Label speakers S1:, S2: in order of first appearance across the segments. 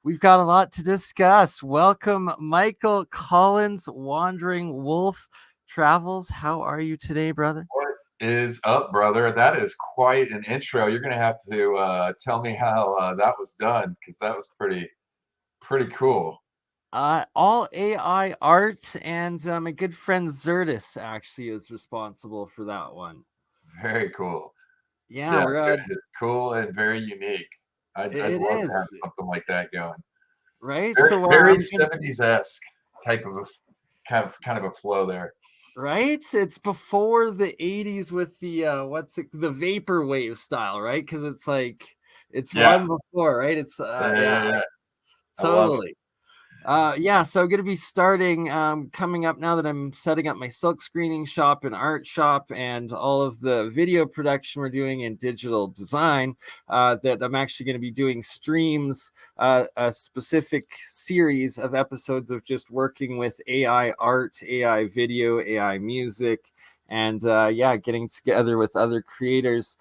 S1: We've got a lot to discuss. Welcome, Michael Collins, Wandering Wolf Travels. How are you today, brother?
S2: What is up, brother? That is quite an intro. You're gonna have to tell me how that was done because that was pretty cool.
S1: All AI art, and my good friend Zertis actually is responsible for that one.
S2: Very cool.
S1: Yeah,
S2: Yeah,
S1: we're
S2: good. Cool and very unique. I'd
S1: it
S2: love to have
S1: is
S2: something like that going.
S1: right.
S2: Very
S1: So
S2: very
S1: I'm gonna
S2: 70s-esque type of a kind of a flow there.
S1: right. It's before the '80s with the the vaporwave style, right? Because it's like it's
S2: Yeah,
S1: run before, right? It's
S2: yeah,
S1: yeah,
S2: yeah, yeah. I love it.
S1: totally. Yeah, so I'm going to be starting coming up now that I'm setting up my silk screening shop and art shop and all of the video production we're doing in digital design. That I'm actually going to be doing streams, a specific series of episodes of just working with AI art, AI video, AI music. And yeah, getting together with other creators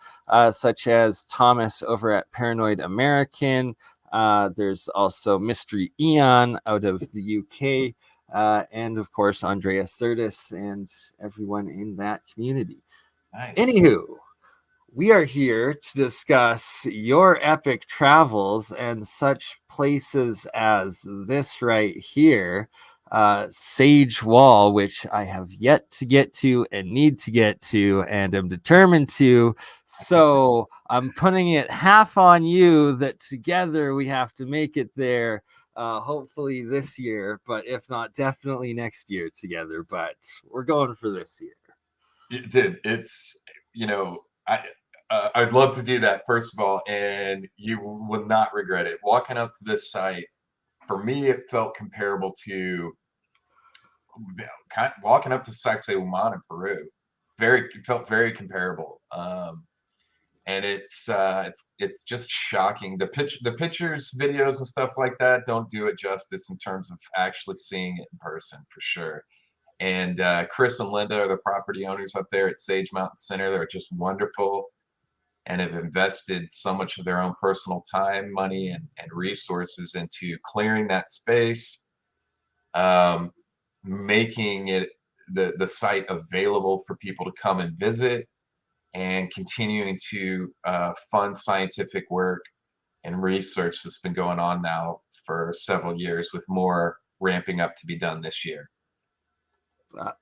S1: such as Thomas over at Paranoid American, there's also Mystery Eon out of the UK, and of course, Andrea Curtis and everyone in that community.
S2: Nice.
S1: Anywho, we are here to discuss your epic travels and such places as this right here, Sage Wall, which I have yet to get to and need to get to and am determined to. So I'm putting it half on you that together we have to make it there. Hopefully this year, but if not, definitely next year together. But we're going for this year.
S2: It did. It's you know, I'd love to do that first of all, and you will not regret it. Walking up to this site, for me, it felt comparable to walking up to Sacsayhuaman in Peru. It felt very comparable. And it's just shocking. The pictures, videos, and stuff like that don't do it justice in terms of actually seeing it in person for sure. And Chris and Linda are the property owners up there at Sage Mountain Center. They're just wonderful and have invested so much of their own personal time, money, and resources into clearing that space, um, making it the site available for people to come and visit, and continuing to fund scientific work and research that's been going on now for several years, with more ramping up to be done this year.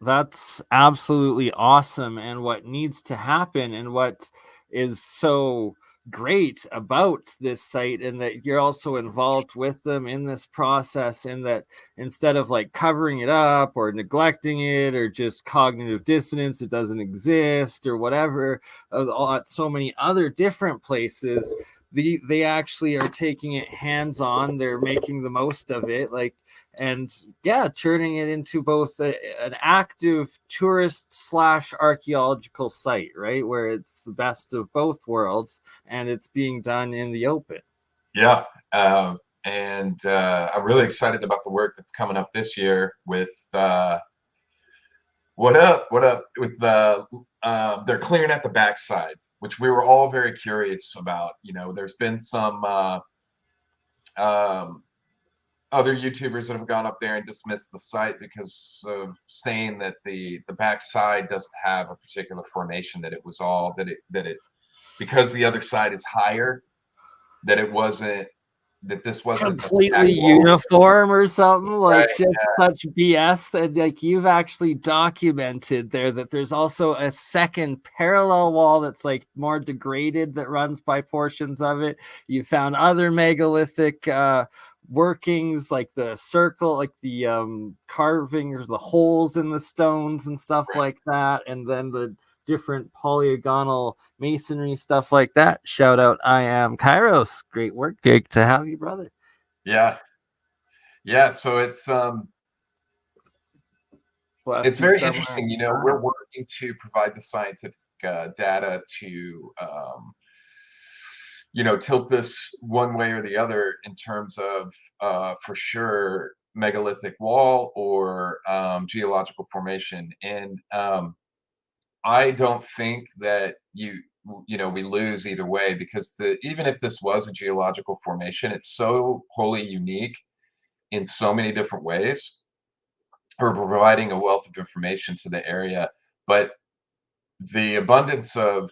S1: That's absolutely awesome. And what needs to happen, and what is so great about this site, and that you're also involved with them in this process, and that instead of like covering it up or neglecting it or just cognitive dissonance, it doesn't exist or whatever, at so many other different places, they actually are taking it hands on. They're making the most of it. Like, and yeah, turning it into both an active tourist slash archaeological site, right, where it's the best of both worlds, and it's being done in the open.
S2: Yeah, and I'm really excited about the work that's coming up this year with what up with they're clearing at the backside, which we were all very curious about. There's been some um, other YouTubers that have gone up there and dismissed the site because of saying that the backside doesn't have a particular formation, that it was all that it because the other side is higher, that it wasn't that this wasn't a back
S1: Completely
S2: wall.
S1: uniform or something,
S2: Right.
S1: like just such BS. And like, you've actually documented there that there's also a second parallel wall that's like more degraded, that runs by portions of it. You found other megalithic workings, like the circle, like the carving or the holes in the stones and stuff like that, and then the different polygonal masonry stuff like that. Shout out, I am Kairos. Great work. Great to have you, brother.
S2: Yeah, yeah. So it's
S1: Bless you
S2: very
S1: somewhere
S2: interesting.
S1: in
S2: We're
S1: time.
S2: working to provide the scientific data to tilt this one way or the other in terms of, for sure, megalithic wall or geological formation. And I don't think that we lose either way, because even if this was a geological formation, it's so wholly unique in so many different ways. We're providing a wealth of information to the area, but the abundance of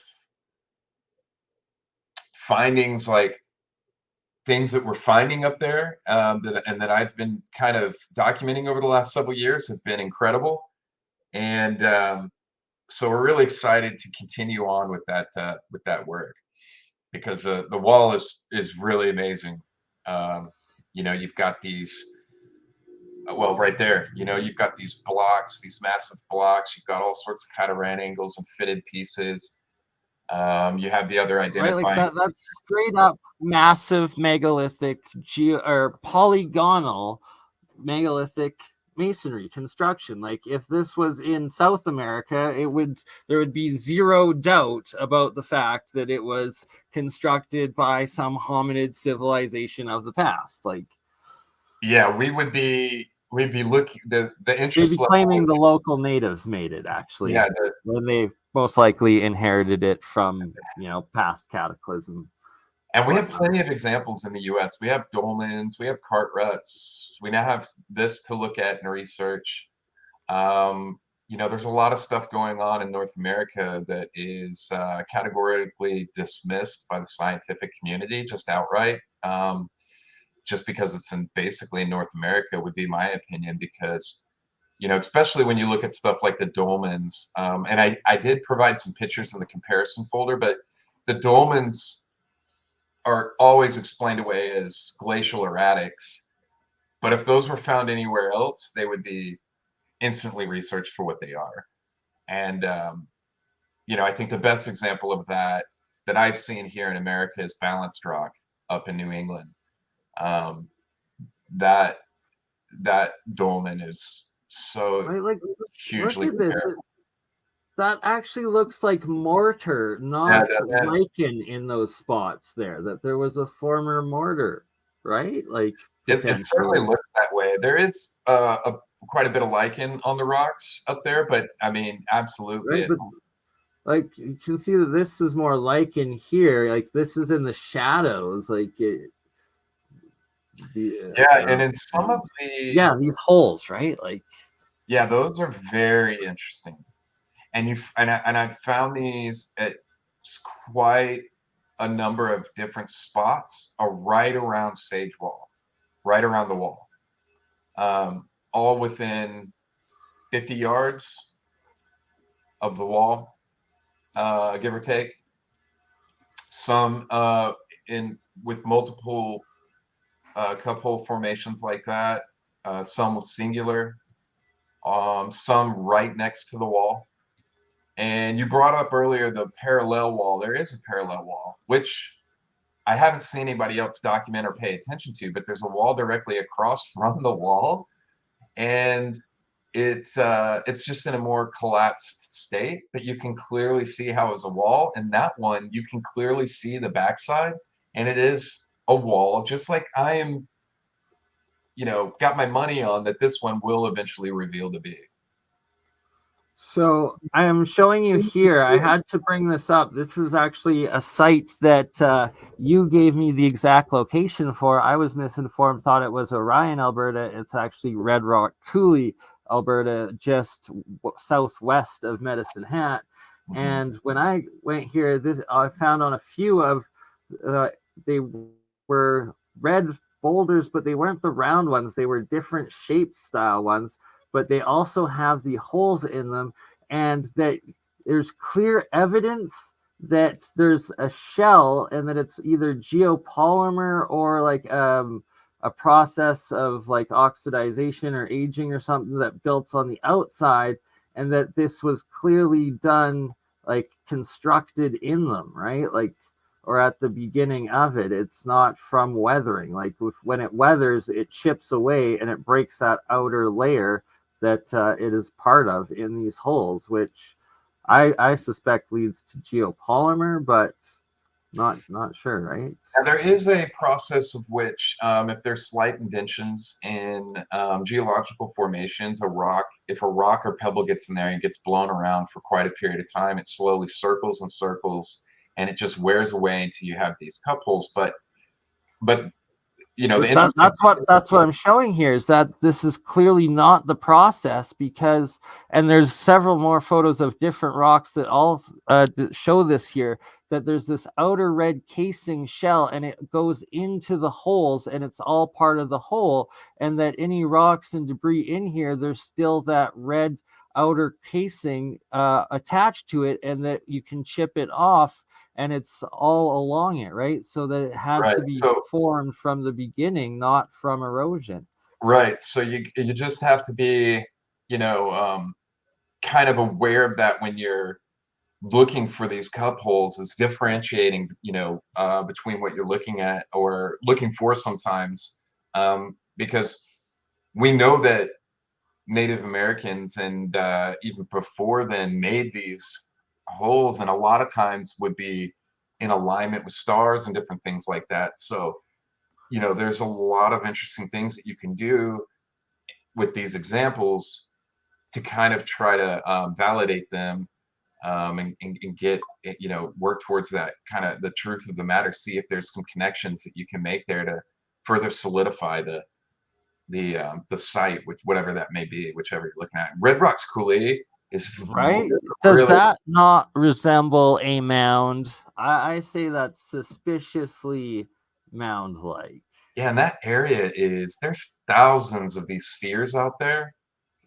S2: findings, like things that we're finding up there, that I've been kind of documenting over the last several years, have been incredible. And so we're really excited to continue on with that work, because the wall is really amazing. You've got these, well, right there, you've got these blocks, these massive blocks. You've got all sorts of kind of right angles and fitted pieces. You have the other
S1: Right, like
S2: identifying.
S1: that's straight up massive megalithic or polygonal megalithic masonry construction. Like if this was in South America, there would be zero doubt about the fact that it was constructed by some hominid civilization of the past. Like,
S2: Yeah, we'd be looking, the
S1: they'd be
S2: interest level
S1: claiming
S2: would
S1: the
S2: be,
S1: local natives made it, actually,
S2: yeah.
S1: when they most likely inherited it from, past cataclysm,
S2: And we have
S1: whatnot.
S2: plenty of examples in the US. We have dolmens, we have cart ruts. We now have this to look at and research. There's a lot of stuff going on in North America that is categorically dismissed by the scientific community just outright, just because it's basically in North America, would be my opinion. Because, especially when you look at stuff like the dolmens, and I did provide some pictures in the comparison folder, but the dolmens are always explained away as glacial erratics. But if those were found anywhere else, they would be instantly researched for what they are. And I think the best example of that I've seen here in America is balanced rock up in New England. Um, that that dolmen is so
S1: Right, like look
S2: hugely
S1: at this.
S2: comparable.
S1: That actually looks like mortar,
S2: Yeah,
S1: not lichen in those spots there. That there was a former mortar, right? Like
S2: it certainly
S1: potentially,
S2: looks that way. There is quite a bit of lichen on the rocks up there, but I mean, absolutely,
S1: right? But like you can see that this is more lichen here. Like this is in the shadows. Like
S2: yeah. And in some of
S1: yeah, these holes, right? Like
S2: yeah, those are very interesting. And I've found these at quite a number of different spots, right around Sage Wall, right around the wall, all within 50 yards of the wall, give or take. Some in with multiple cup hole formations like that, some with singular, some right next to the wall. And you brought up earlier the parallel wall. There is a parallel wall, which I haven't seen anybody else document or pay attention to, but there's a wall directly across from the wall, and it's just in a more collapsed state, but you can clearly see how it was a wall. And that one, you can clearly see the backside, and it is a wall, just like I am, got my money on that this one will eventually reveal to be.
S1: so I am showing you here. I had to bring this up. This is actually a site that you gave me the exact location for. I was misinformed, thought it was Orion, Alberta. It's actually Red Rock Coulee, Alberta, just southwest of Medicine Hat.
S2: Mhm.
S1: And when I went here, this I found on a few of they were red boulders, but they weren't the round ones. They were different shape style ones, but they also have the holes in them, and that there's clear evidence that there's a shell and that it's either geopolymer or like a process of like oxidization or aging or something that built on the outside, and that this was clearly done, like constructed in them, right? Like, or at the beginning of it. It's not from weathering. Like when it weathers, it chips away and it breaks that outer layer that it is part of in these holes, which I suspect leads to geopolymer, but not sure, right?
S2: And there is a process of which, if there's slight indentions in geological formations, if a rock or pebble gets in there and gets blown around for quite a period of time, it slowly circles and circles and it just wears away until you have these cup holes. But you know, the
S1: But
S2: interesting
S1: that's what I'm showing here, is that this is clearly not the process, because, and there's several more photos of different rocks that all show this here, that there's this outer red casing shell and it goes into the holes and it's all part of the hole, and that any rocks and debris in here, there's still that red outer casing attached to it, and that you can chip it off, and it's all along it, right? So that it had
S2: right.
S1: to be
S2: So
S1: formed from the beginning, not from erosion.
S2: right. So you just have to be, you know, kind of aware of that when you're looking for these cup holes, is differentiating, you know, between what you're looking at or looking for sometimes, because we know that Native Americans and even before then made these holes, and a lot of times would be in alignment with stars and different things like that. So, you know, there's a lot of interesting things that you can do with these examples to kind of try to validate them, and get, you know, work towards that kind of the truth of the matter. See if there's some connections that you can make there to further solidify the site, with whatever that may be, whichever you're looking at. Red Rocks Coulee is
S1: Right? Does
S2: really,
S1: that not resemble a mound? I say that's suspiciously mound-like.
S2: yeah. And that area is, there's thousands of these spheres out there.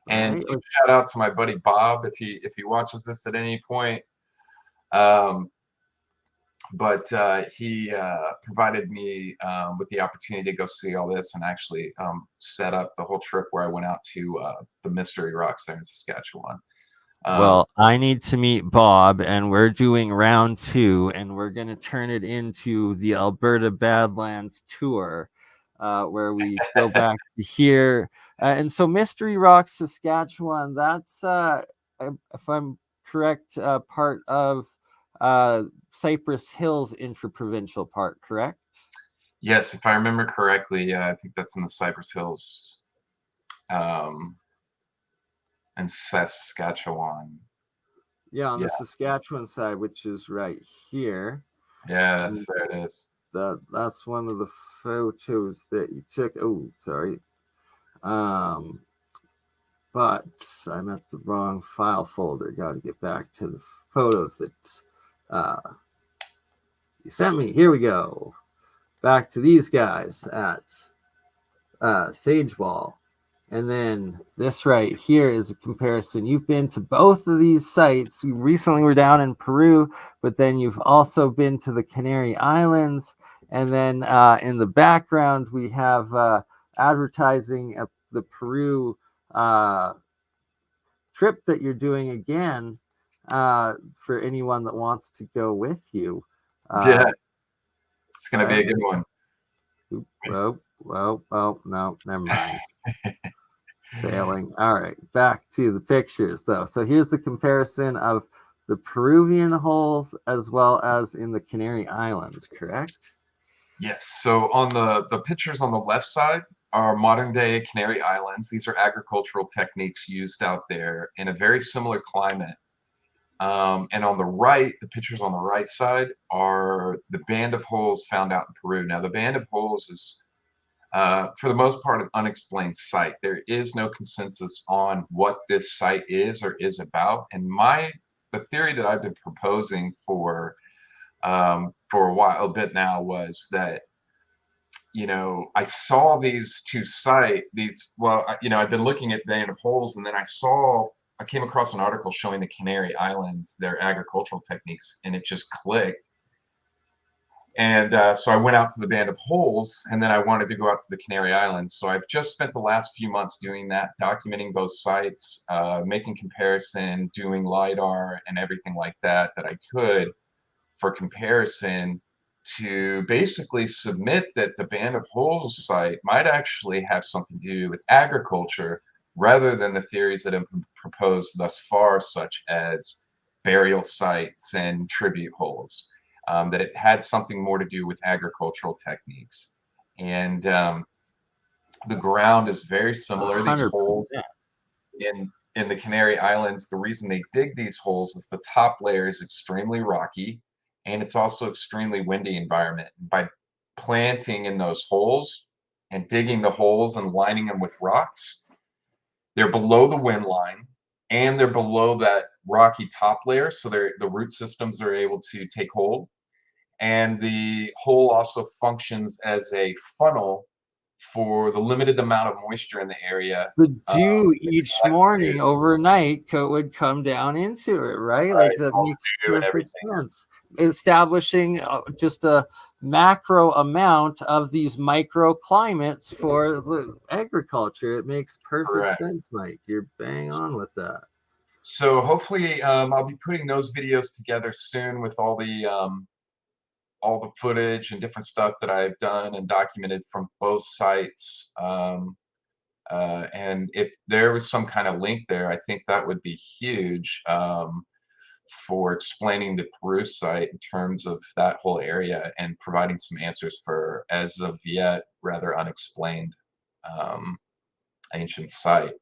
S2: And
S1: Right?
S2: huge shout out to my buddy Bob if he watches this at any point. Um, but he provided me with the opportunity to go see all this, and actually set up the whole trip where I went out to the Mystery Rocks there in Saskatchewan. Um,
S1: Well, I need to meet Bob, and we're doing round 2, and we're going to turn it into the Alberta Badlands tour, where we go back to here. And so, Mystery Rock, Saskatchewan, that's, if I'm correct, part of Cypress Hills Interprovincial Park, correct?
S2: yes, if I remember correctly, I think that's in the Cypress Hills, um, in Saskatchewan.
S1: Yeah, on
S2: Yeah,
S1: the Saskatchewan side, which is right here.
S2: yeah,
S1: And
S2: there it is.
S1: that's one of the photos that you took. Oh, sorry. Um, but I'm at the wrong file folder. Got to get back to the photos that uh, you sent me. Here we go. Back to these guys at Sageball. And then this right here is a comparison. You've been to both of these sites. You recently were down in Peru, but then you've also been to the Canary Islands. And then in the background, we have advertising of the Peru trip that you're doing again, for anyone that wants to go with you.
S2: Yeah, it's gonna be
S1: But,
S2: a good one.
S1: oh, no, never mind. Failing. All right, back to the pictures though. So here's the comparison of the Peruvian holes as well as in the Canary Islands, correct?
S2: Yes. So on the pictures on the left side are modern day Canary Islands. These are agricultural techniques used out there in a very similar climate. And on the right, the pictures on the right side are the band of holes found out in Peru. Now, the band of holes is, for the most part, an unexplained site. There is no consensus on what this site is or is about. And the theory that I've been proposing for a bit now, was that, you know, I saw these two well, you know, I've been looking at band of holes, and then I came across an article showing the Canary Islands, their agricultural techniques, and it just clicked. And so I went out to the band of holes, and then I wanted to go out to the Canary Islands. So I've just spent the last few months doing that, documenting both sites, making comparison, doing LiDAR and everything like that I could for comparison, to basically submit that the Band of Holes site might actually have something to do with agriculture, rather than the theories that have been proposed thus far, such as burial sites and tribute holes, that it had something more to do with agricultural techniques. And the ground is very similar. These
S1: 100%.
S2: holes in the Canary Islands, the reason they dig these holes is the top layer is extremely rocky, and it's also extremely windy environment. By planting in those holes and digging the holes and lining them with rocks, they're below the wind line and they're below that rocky top layer, so the root systems are able to take hold. And the hole also functions as a funnel for the limited amount of moisture in the area.
S1: The dew
S2: It
S1: each
S2: collects
S1: morning
S2: dew,
S1: overnight would come down into it, right? Like
S2: right?
S1: that
S2: All
S1: makes
S2: the dew and
S1: perfect
S2: everything.
S1: sense. Establishing just a macro amount of these microclimates for the agriculture. It makes perfect
S2: Correct.
S1: sense, Mike. You're bang on with that.
S2: So hopefully, I'll be putting those videos together soon with all the footage and different stuff that I've done and documented from both sites. And if there was some kind of link there, I think that would be huge, for explaining the Peru site in terms of that whole area and providing some answers for, as of yet, rather unexplained um, ancient site.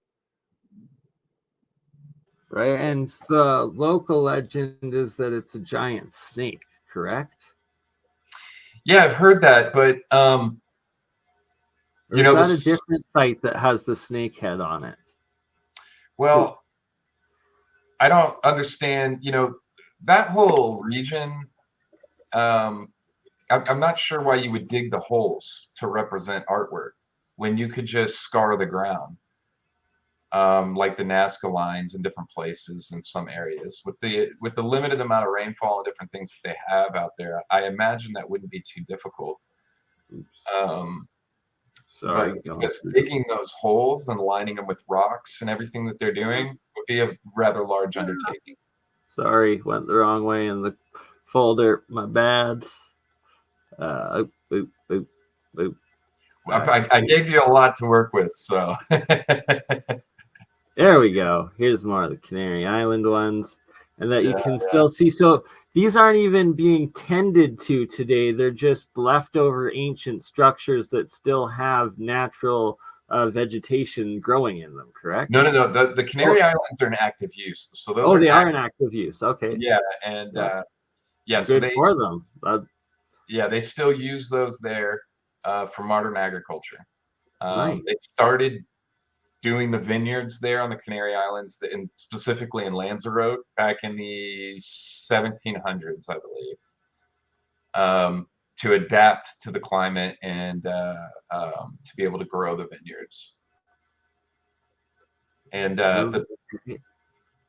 S1: Right. And the local legend is that it's a giant snake, correct?
S2: Yeah, I've heard that, but
S1: Or
S2: you
S1: is
S2: know
S1: that a
S2: this.
S1: different site that has the snake head on it?
S2: Well, I don't understand. That whole region. Um, I'm not sure why you would dig the holes to represent artwork when you could just scar the ground, like the Nazca lines in different places in some areas. With the limited amount of rainfall and different things that they have out there, I imagine that wouldn't be too difficult.
S1: Oops.
S2: Um, but
S1: Sorry, going
S2: just
S1: through.
S2: digging those holes and lining them with rocks and everything that they're doing would be a rather large undertaking.
S1: Sorry, went the wrong way in the folder. My bad. Boop, boop, boop.
S2: I gave you a lot to work with, so
S1: There we go. Here's more of the Canary Island ones, and that you
S2: yeah,
S1: can
S2: yeah.
S1: still see. So these aren't even being tended to today. They're just leftover ancient structures that still have natural vegetation growing in them.
S2: No,
S1: Correct?
S2: no, no. The
S1: Oh,
S2: Canary Islands are in active use, so those
S1: oh,
S2: are
S1: they are
S2: active.
S1: in active use. Okay,
S2: Yeah, and
S1: yeah,
S2: yeah, so
S1: good for them.
S2: they still use those there for modern agriculture.
S1: Nice.
S2: They started doing the vineyards there on the Canary Islands, and specifically in Lanzarote, back in the 1700s, I believe, to adapt to the climate and to be able to grow the vineyards. And
S1: Sounds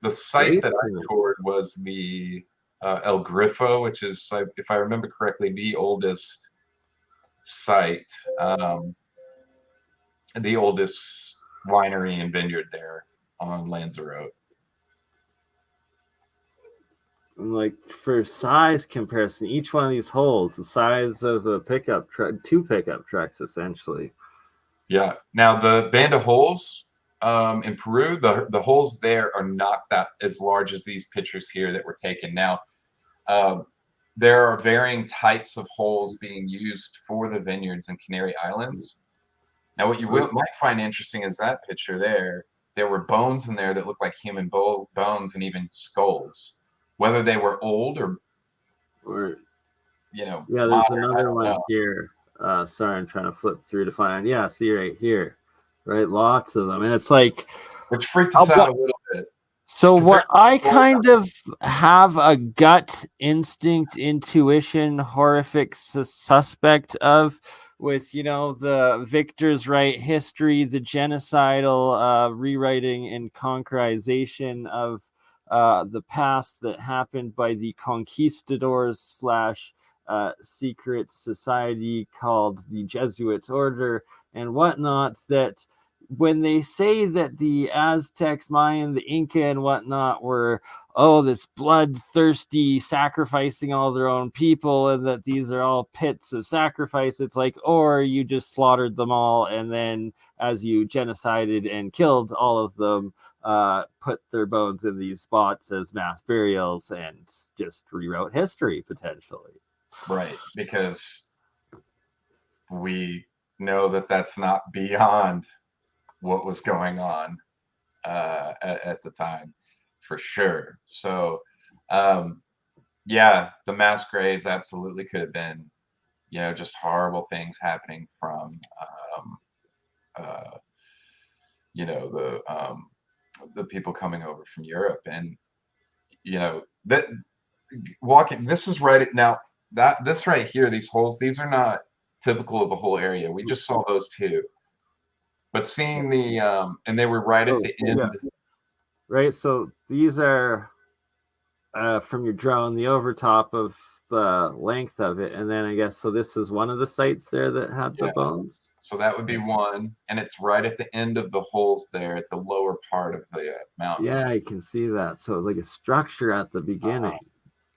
S2: the site
S1: great
S2: that
S1: to
S2: I
S1: me.
S2: toured was the El Grifo, which is, if I remember correctly, the oldest site, the oldest winery and vineyard there on Lanzarote.
S1: Like for size comparison, each one of these holes, the size of a pickup truck, two pickup trucks essentially.
S2: Yeah. Now the Band of Holes in Peru, the holes there are not that as large as these pictures here that were taken. Now, um, there are varying types of holes being used for the vineyards in Canary Islands. Now, what you might find interesting is that picture there. There were bones in there that looked like human bones and even skulls. Whether they were old
S1: Or yeah, there's
S2: modern, I
S1: another
S2: don't
S1: one
S2: know.
S1: here. Sorry, I'm trying to flip through to find. Yeah, see right here, right? Lots of them, and it's like,
S2: Which freaked us out
S1: what?
S2: a little bit
S1: So
S2: because there's
S1: what I
S2: gold.
S1: kind of have a gut instinct, intuition, horrific suspect of, with the victors' right history, the genocidal rewriting and conquerization of the past that happened by the conquistadors slash secret society called the Jesuits order and whatnot, that when they say that the Aztecs, Mayan, the Inca, and whatnot were, oh, this bloodthirsty, sacrificing all their own people, and that these are all pits of sacrifice, it's like, or you just slaughtered them all, and then as you genocided and killed all of them, put their bones in these spots as mass burials and just rewrote history potentially.
S2: Right, because we know that that's not beyond what was going on at the time, for sure. So, um, Yeah, the mass graves absolutely could have been, just horrible things happening from, uh, you know, the people coming over from Europe, and that walking. This is right now. That this right here, these holes, these are not typical of the whole area. We just saw those two, but seeing and they were right at
S1: Oh,
S2: the
S1: yeah.
S2: end.
S1: Right. So these are from your drone, the overtop of the length of it, and then I guess so. This is one of the sites there that had the
S2: Yeah,
S1: bones.
S2: so that would be one, and it's right at the end of the holes there at the lower part of the mountain.
S1: Yeah, I can see that. So it's like a structure at the
S2: Uh,
S1: beginning.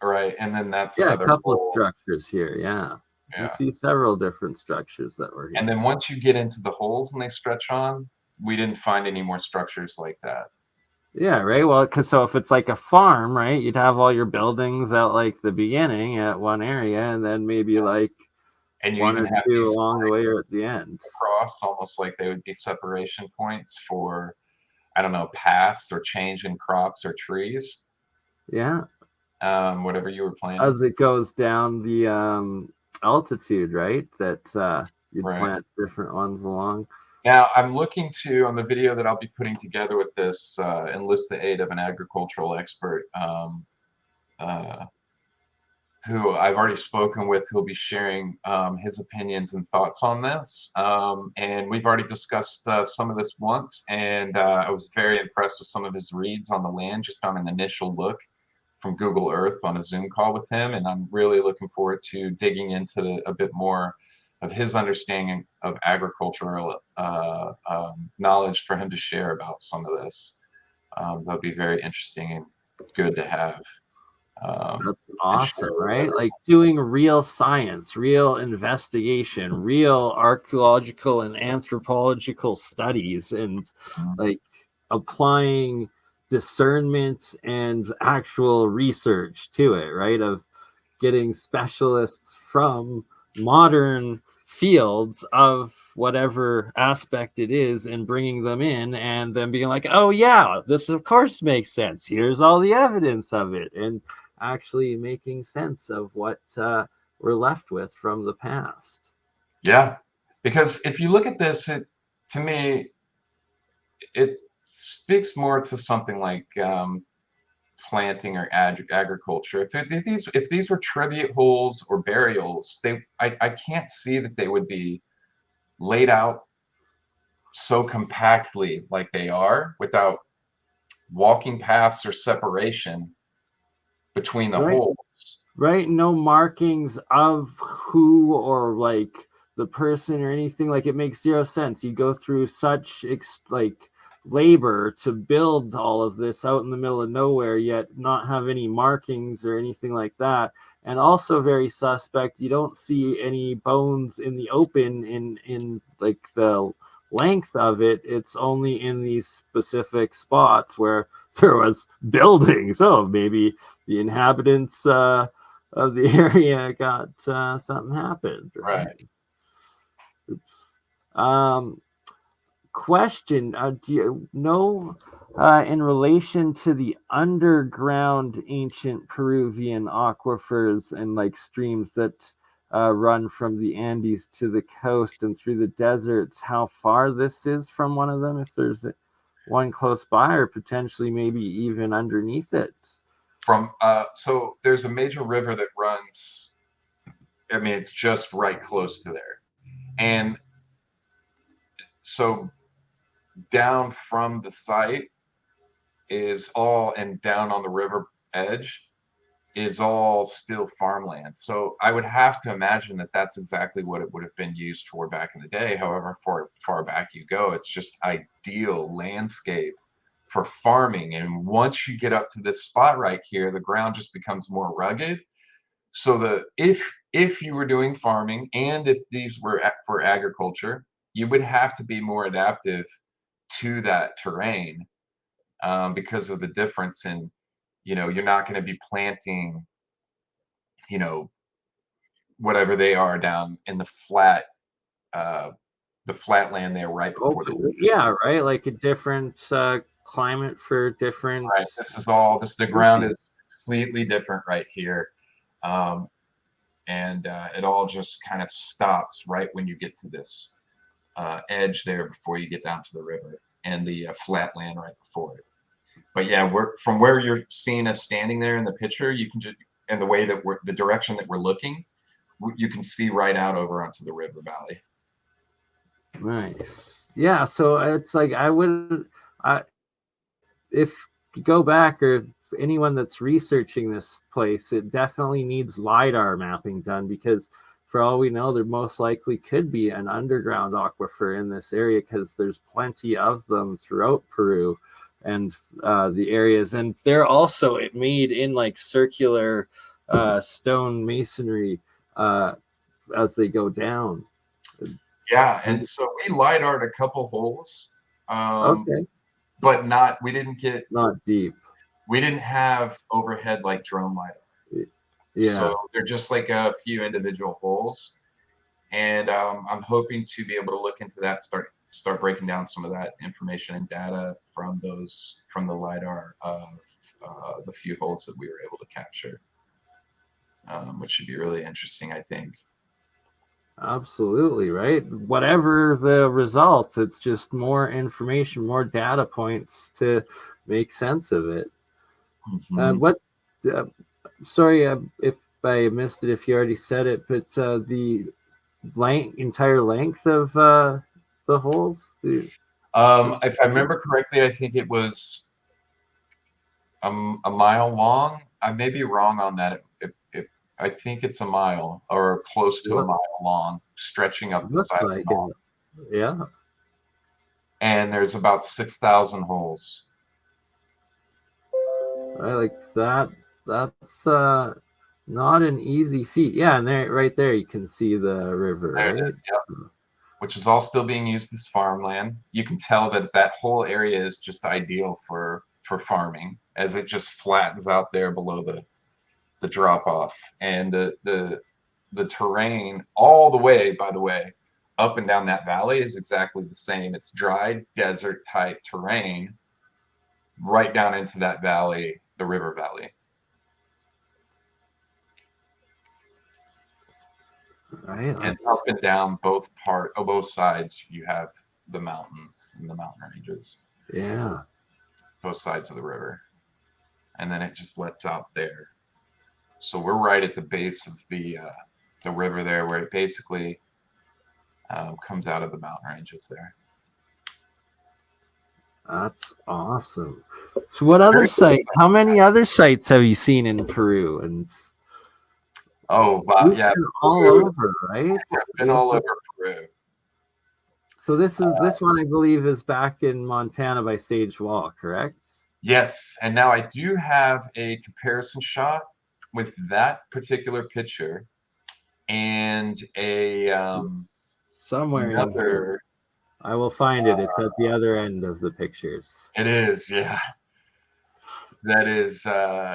S2: right, and then that's
S1: Yeah, a
S2: another
S1: couple of
S2: hole.
S1: structures here. Yeah, you can
S2: Yeah,
S1: see several different structures that were
S2: and
S1: here.
S2: then once you get into the holes and they stretch on, we didn't find any more structures like that.
S1: Yeah, right. Well, because so if it's like a farm, right, you'd have all your buildings at like the beginning at one area, and then maybe like
S2: And you
S1: one
S2: even
S1: or
S2: have
S1: two
S2: these
S1: along the way or at the end.
S2: across, almost like they would be separation points for, I don't know, paths or change in crops or trees,
S1: Yeah,
S2: whatever you were planting.
S1: as it goes down the altitude, right? That you'd
S2: Right.
S1: plant different ones along.
S2: Now, I'm looking to, on the video that I'll be putting together with this, enlist the aid of an agricultural expert, uh, who I've already spoken with, who'll be sharing his opinions and thoughts on this. And we've already discussed some of this once, and I was very impressed with some of his reads on the land, just on an initial look from Google Earth on a Zoom call with him. And I'm really looking forward to digging into a bit more of his understanding of agricultural knowledge for him to share about some of this. That'll be very interesting and good to have
S1: That's
S2: and share
S1: awesome,
S2: with
S1: right?
S2: everyone.
S1: Like doing real science, real investigation, real archaeological and anthropological studies, and like applying discernment and actual research to it, right? Of getting specialists from modern fields of whatever aspect it is and bringing them in and then being like, oh yeah, this of course makes sense, here's all the evidence of it, and actually making sense of what we're left with from the past.
S2: Yeah, because if you look at this, to me, it speaks more to something like planting or agriculture. If these were tribute holes or burials, I can't see that they would be laid out so compactly like they are without walking paths or separation between the
S1: Right.
S2: holes.
S1: Right, no markings of who or like the person or anything. Like it makes zero sense. You go through such like labor to build all of this out in the middle of nowhere, yet not have any markings or anything like that. And also very suspect, you don't see any bones in the open in like the length of it. It's only in these specific spots where there was buildings. Oh, maybe the inhabitants of the area got something happened, right?
S2: Right.
S1: Oops. Um, Question: do you know, in relation to the underground ancient Peruvian aquifers and like streams that run from the Andes to the coast and through the deserts, how far this is from one of them? If there's one close by, or potentially maybe even underneath it.
S2: So there's a major river that runs. I mean, it's just right close to there, and so down from the site is all, and down on the river edge is all still farmland. So I would have to imagine that that's exactly what it would have been used for back in the day. However far back you go, it's just ideal landscape for farming. And once you get up to this spot right here, the ground just becomes more rugged. So if you were doing farming and if these were for agriculture, you would have to be more adaptive to that terrain, because of the difference in, you're not going to be planting, you know, whatever they are down in uh, the flat land there right before
S1: Okay,
S2: the winter.
S1: yeah, right. Like a different climate for different
S2: Right. The ground
S1: species.
S2: is completely different right here. And it all just kind of stops right when you get to this edge there before you get down to the river and the flat land right before it. But yeah, we're from where you're seeing us standing there in the picture, you can just, and the way that we're, the direction that we're looking, you can see right out over onto the river valley.
S1: Nice. Yeah. So it's like I wouldn't. If you go back, or anyone that's researching this place, it definitely needs LiDAR mapping done, because for all we know, there most likely could be an underground aquifer in this area, because there's plenty of them throughout Peru and the areas. And they're also made in like circular stone masonry as they go down.
S2: Yeah, and so we LiDAR'd a couple holes.
S1: Okay.
S2: But not, we didn't get,
S1: not deep.
S2: We didn't have overhead like drone LiDAR.
S1: Yeah.
S2: So they're just like a few individual holes. And I'm hoping to be able to look into that, start breaking down some of that information and data from the LiDAR of the few holes that we were able to capture, which should be really interesting, I think.
S1: Absolutely, right? Whatever the results, it's just more information, more data points to make sense of it. Sorry if I missed it, if you already said it, but the entire length of the holes?
S2: If I remember correctly, I think it was a mile long. I may be wrong on that. I think it's a mile or close to a mile long, stretching up the side of the mountain.
S1: Yeah.
S2: And there's about 6,000 holes.
S1: I like that. That's not an easy feat. Yeah, and there, right there, you can see the river.
S2: There
S1: right?
S2: it is, yep. Which is all still being used as farmland. You can tell that that whole area is just ideal for farming, as it just flattens out there below the drop off, and the terrain all the way, by the way, up and down that valley is exactly the same. It's dry desert type terrain right down into that valley, the river valley.
S1: Right.
S2: And up and down both sides, you have the mountains and the mountain ranges.
S1: Yeah.
S2: Both sides of the river. And then it just lets out there. So we're right at the base of the river there, where it basically comes out of the mountain ranges there.
S1: That's awesome. So what other site? How many other sites have you seen in Peru? And
S2: oh, wow, yeah,
S1: all over, right?
S2: Yeah, been all over Peru.
S1: So this one, I believe, is back in Montana by Sage Wall, correct?
S2: Yes, and now I do have a comparison shot with that particular picture and a
S1: somewhere in here. I will find it. It's at the other end of the pictures.
S2: It is, yeah. That is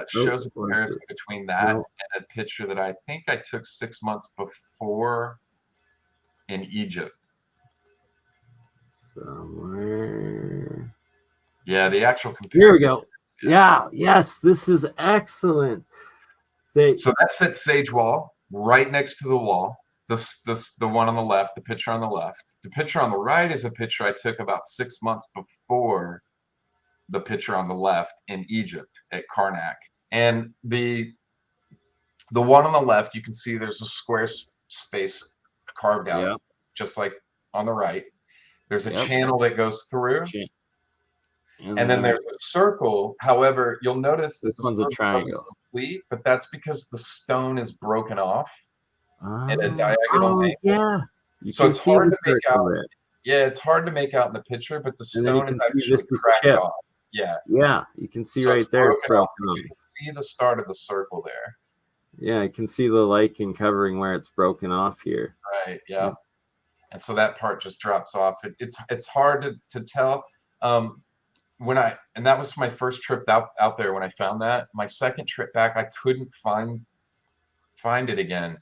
S2: shows a comparison between that and a picture that I think I took 6 months before in Egypt.
S1: Somewhere.
S2: Yeah, the actual comparison.
S1: Here we go. Yeah, yes, this is excellent.
S2: So that's at Sage Wall, right next to the wall. The one on the left, the picture on the left. The picture on the right is a picture I took about 6 months before the picture on the left in Egypt at Karnak. And the one on the left, you can see there's a square space carved out, just like on the right. There's a channel that goes through. And then there's a circle. However, you'll notice that
S1: this one's a triangle.
S2: Complete, but that's because the stone is broken off in a diagonal angle.
S1: Yeah.
S2: So it's hard to make out. Yeah, it's hard to make out in the picture, but the stone is actually cracked off. Yeah.
S1: Yeah, you can see right there.
S2: You can see the start of the circle there.
S1: Yeah, I can see the lichen covering where it's broken off here.
S2: Right, yeah. And so that part just drops off. It's hard to tell. And that was my first trip out there when I found that. My second trip back, I couldn't find it again.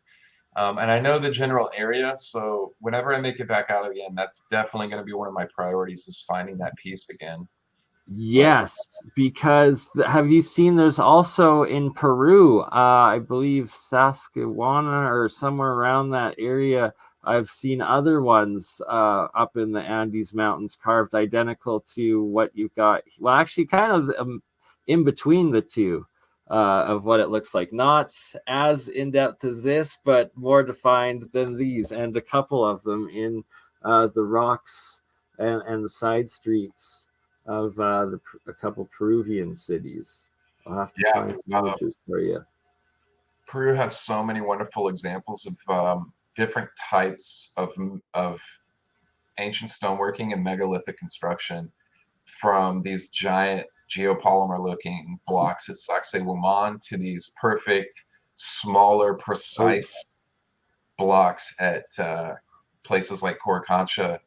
S2: And I know the general area, so whenever I make it back out again, that's definitely going to be one of my priorities, is finding that piece again.
S1: Yes, because have you seen there's also in Peru, I believe Saskatchewan or somewhere around that area. I've seen other ones up in the Andes Mountains carved identical to what you've got. Well, actually, kind of in between the two of what it looks like. Not as in depth as this, but more defined than these, and a couple of them in the rocks and the side streets of a couple Peruvian cities. I'll have to
S2: Yeah,
S1: find images for you.
S2: Peru has so many wonderful examples of different types of ancient stoneworking and megalithic construction, from these giant geopolymer looking blocks at Sacsayhuaman to these perfect, smaller,
S1: Oh,
S2: precise blocks at places like Coricancha.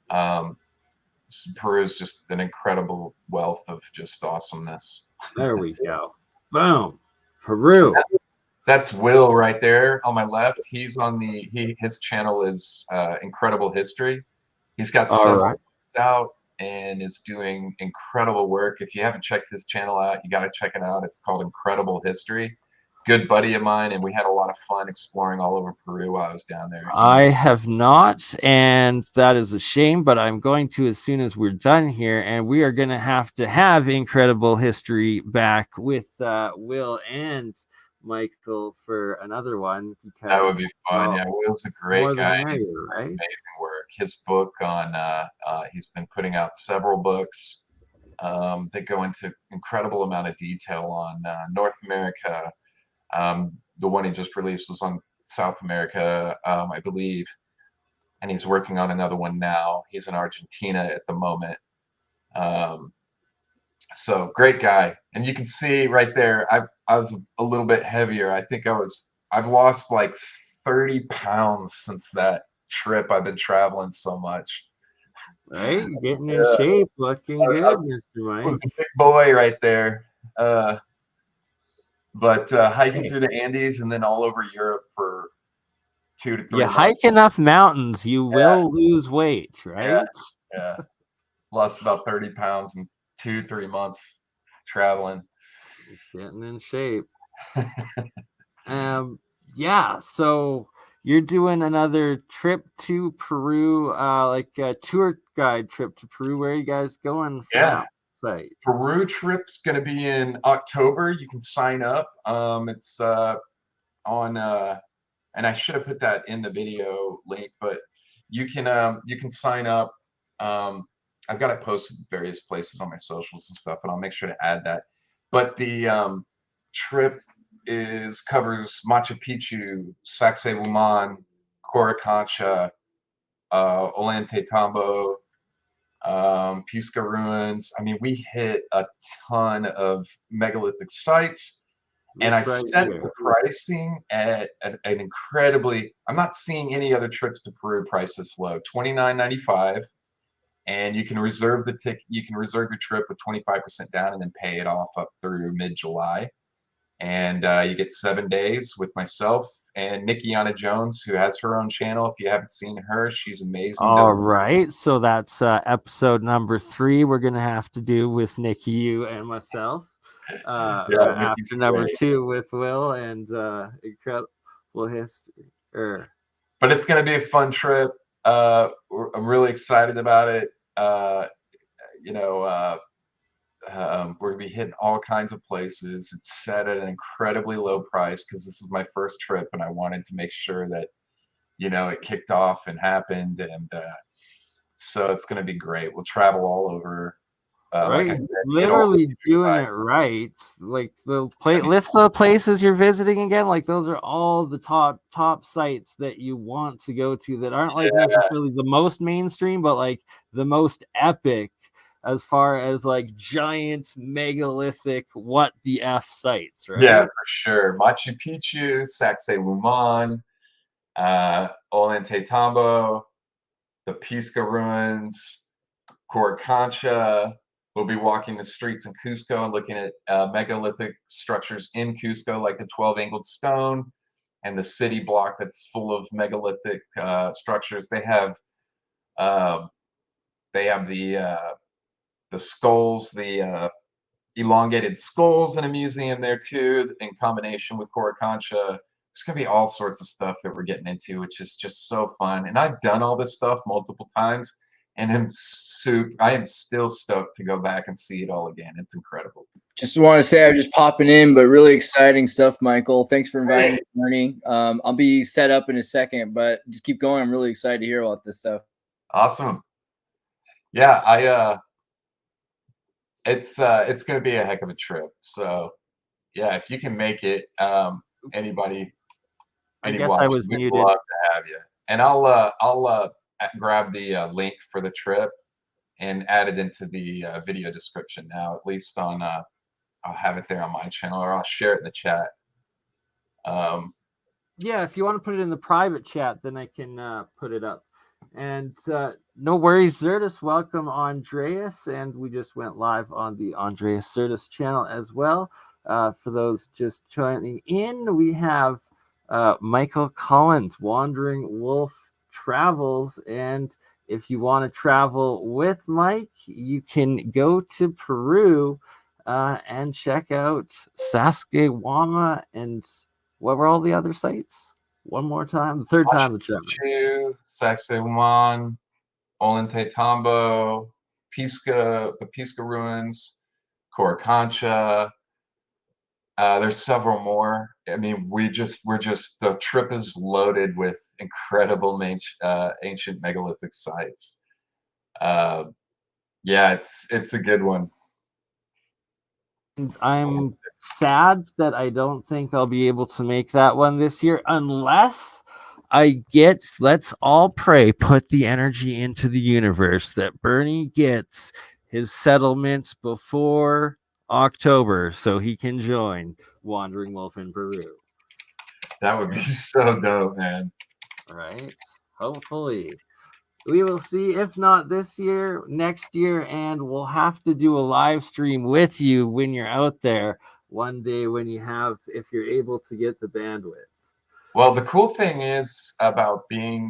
S2: Um, Peru is just an incredible wealth of just awesomeness.
S1: there we go. Boom. Peru.
S2: That's Will right there on my left. He's on his channel is Incredible History. He's got
S1: All
S2: several
S1: right.
S2: books out and is doing incredible work. If you haven't checked his channel out, you got to check it out. It's called Incredible History. Good buddy of mine, and we had a lot of fun exploring all over Peru while I was down there.
S1: I have not, and that is a shame, but I'm going to as soon as we're done here, and we are going to have Incredible History back with Will and Michael for another one
S2: That would be
S1: because,
S2: fun.
S1: well,
S2: Yeah, Will's a great
S1: more the
S2: guy. He's
S1: merrier,
S2: doing
S1: right?
S2: amazing work. His book on he's been putting out several books that go into incredible amount of detail on North America. The one he just released was on South America, I believe, and he's working on another one now. He's in Argentina at the moment. Um, so great guy, and you can see right there. I was a little bit heavier. I think I've lost like 30 pounds since that trip. I've been traveling so much.
S1: Right? Getting in
S2: Yeah,
S1: shape, looking
S2: I
S1: good, Mr.
S2: was
S1: Mike.
S2: a big boy right there. But hiking
S1: Hey,
S2: through the Andes and then all over Europe for two to
S1: you
S2: three months.
S1: hike enough mountains, you
S2: Yeah,
S1: will lose weight,
S2: yeah,
S1: right?
S2: yeah. Lost about 30 pounds in 2, 3 months traveling.
S1: Getting in shape. Um, yeah, so you're doing another trip to Peru, like a tour guide trip to Peru. Where are you guys going for
S2: Yeah,
S1: that site?
S2: Peru trip's going to be in October. You can sign up. It's on, and I should have put that in the video link, but you can sign up. Um, I've got it posted various places on my socials and stuff, and I'll make sure to add that. But the trip is covers Machu Picchu, Sacsayhuaman, Coricancha, Ollantaytambo, Pisca ruins. I mean, we hit a ton of megalithic sites, and I
S1: This right
S2: set the
S1: here.
S2: pricing at an incredibly. I'm not seeing any other trips to Peru price this low. $29.95, and you can reserve the ticket. You can reserve your trip with 25% down, and then pay it off up through mid-July. And you get 7 days with myself and Nikkiana Jones, who has her own channel. If you haven't seen her, she's amazing. Does
S1: All right, so that's episode number 3. We're gonna have to do with Nikki, you, and myself.
S2: Yeah, Nikki's
S1: After number
S2: great.
S1: 2 with Will and incredible history.
S2: But it's going to be a fun trip. I'm really excited about it. Uh, you know, we're going to be hitting all kinds of places. It's set at an incredibly low price because this is my first trip, and I wanted to make sure that it kicked off and happened, and so it's going to be great. We'll travel all over. Like I
S1: Right,
S2: said, hit all the
S1: literally
S2: major
S1: doing it
S2: sites.
S1: right. Like the
S2: It's going to be
S1: list of the places you're visiting again. Like those are all the top sites that you want to go to that aren't like
S2: yeah,
S1: necessarily the most mainstream, but like the most epic as far as like giant megalithic what the f sites,
S2: yeah,
S1: right?
S2: for sure. Machu Picchu, Sacsayhuaman, Ollantaytambo, the Pisca ruins, Coricancha. We'll be walking the streets in Cusco and looking at megalithic structures in Cusco, like the 12 angled stone and the city block that's full of megalithic structures. Um, they have the skulls, the elongated skulls in a museum there too, in combination with Coricancha. There's gonna be all sorts of stuff that we're getting into, which is just so fun. And I've done all this stuff multiple times, and I am still stoked to go back and see it all again. It's incredible.
S3: Just want to say I'm just popping in, but really exciting stuff, Michael. Thanks for inviting
S2: Hey.
S3: me, Bernie. I'll be set up in a second, but just keep going. I'm really excited to hear about this stuff.
S2: Awesome. Yeah, it's going to be a heck of a trip. So yeah, if you can make it, anybody,
S1: I
S2: any
S1: guess I
S2: watchers,
S1: was
S2: we'd
S1: muted.
S2: love to have you. And I'll grab the link for the trip and add it into the video description now. At least on I'll have it there on my channel, or I'll share it in the chat.
S1: Yeah, if you want to put it in the private chat, then I can put it up. And no worries, Zertis. Welcome, Andreas. And we just went live on the Andreas Zertis channel as well. For those just joining in, we have Michael Collins, Wandering Wolf Travels. And if you want to travel with Mike, you can go to Peru and check out Saskatchewan and what were all the other sites? One more time. The third time the chat.
S2: Sacsayhuaman, Ollantaytambo, the Pisca ruins, Coricancha. There's several more. I mean, the trip is loaded with incredible ancient megalithic sites. Yeah, it's a good one.
S1: I'm sad that I don't think I'll be able to make that one this year unless let's all pray, put the energy into the universe that Bernie gets his settlements before October so he can join Wandering Wolf in Peru.
S2: That would be so dope, man.
S1: All right. Hopefully. We will see. If not this year, next year, and we'll have to do a live stream with you when you're out there one day if you're able to get the bandwidth.
S2: Well, the cool thing is about being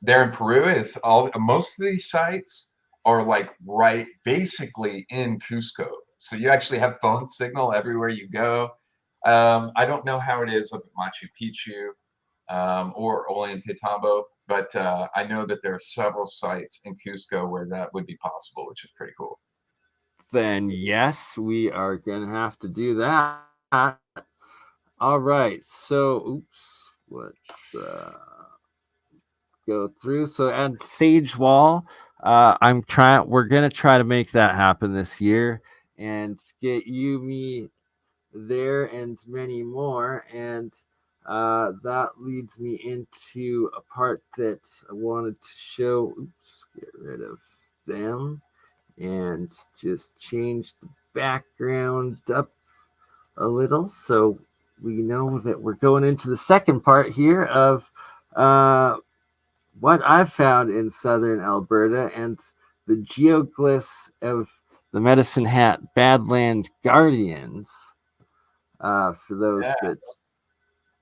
S2: there in Peru is most of these sites are like right basically in Cusco. So you actually have phone signal everywhere you go. I don't know how it is up at Machu Picchu or Ollantaytambo, but I know that there are several sites in Cusco where that would be possible, which is pretty cool.
S1: Then yes, we are going to have to do that. All right. So, let's go through. So at Sage Wall, we're going to try to make that happen this year and get me there and many more. And that leads me into a part that I wanted to show. Get rid of them and just change the background up a little so we know that we're going into the second part here of what I've found in southern Alberta and the geoglyphs of the Medicine Hat Badland Guardians. For those that